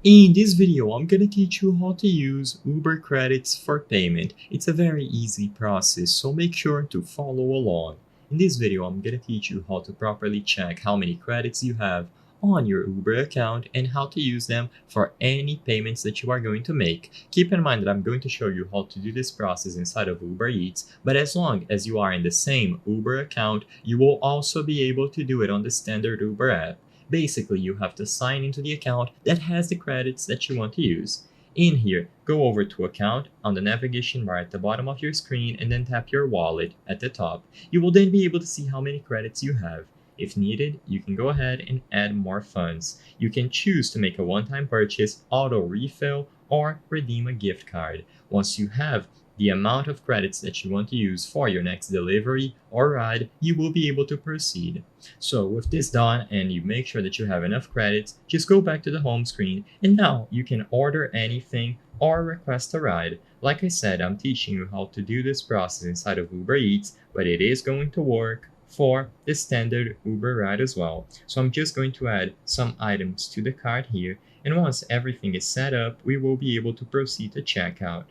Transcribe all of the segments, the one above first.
In this video, I'm gonna teach you how to use Uber credits for payment. It's a very easy process, so make sure to follow along. In this video, I'm gonna teach you how to properly check how many credits you have on your Uber account and how to use them for any payments that you are going to make. Keep in mind that I'm going to show you how to do this process inside of Uber Eats, but as long as you are in the same Uber account, you will also be able to do it on the standard Uber app. Basically, you have to sign into the account that has the credits that you want to use. In here, go over to Account on the navigation bar at the bottom of your screen and then tap your wallet at the top. You will then be able to see how many credits you have. If needed, you can go ahead and add more funds. You can choose to make a one-time purchase, auto refill, or redeem a gift card. Once you have the amount of credits that you want to use for your next delivery or ride, you will be able to proceed. So with this done and you make sure that you have enough credits, just go back to the home screen and now you can order anything or request a ride. Like I said, I'm teaching you how to do this process inside of Uber Eats, but it is going to work for the standard Uber ride as well. So I'm just going to add some items to the cart here, and once everything is set up, we will be able to proceed to checkout.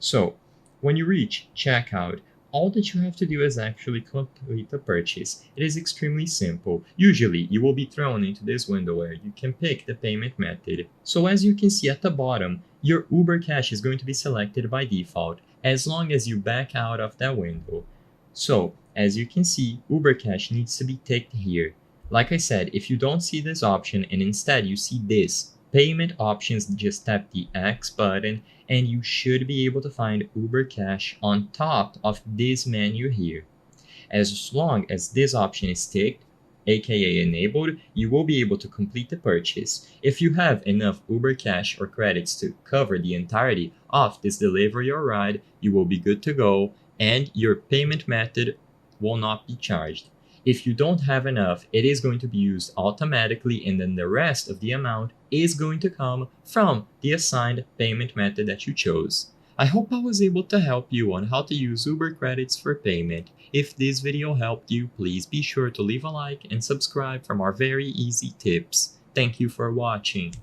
So, when you reach checkout, all that you have to do is actually complete the purchase. It is extremely simple. Usually, you will be thrown into this window where you can pick the payment method. So as you can see at the bottom, your Uber Cash is going to be selected by default as long as you back out of that window. So, as you can see, Uber Cash needs to be ticked here. Like I said, if you don't see this option and instead you see this payment options, just tap the X button and you should be able to find Uber Cash on top of this menu here. As long as this option is ticked, aka enabled, you will be able to complete the purchase. If you have enough Uber Cash or credits to cover the entirety of this delivery or ride, you will be good to go and your payment method will not be charged. If you don't have enough, it is going to be used automatically and then the rest of the amount is going to come from the assigned payment method that you chose. I hope I was able to help you on how to use Uber credits for payment. If this video helped you, please be sure to leave a like and subscribe for more very easy tips. Thank you for watching.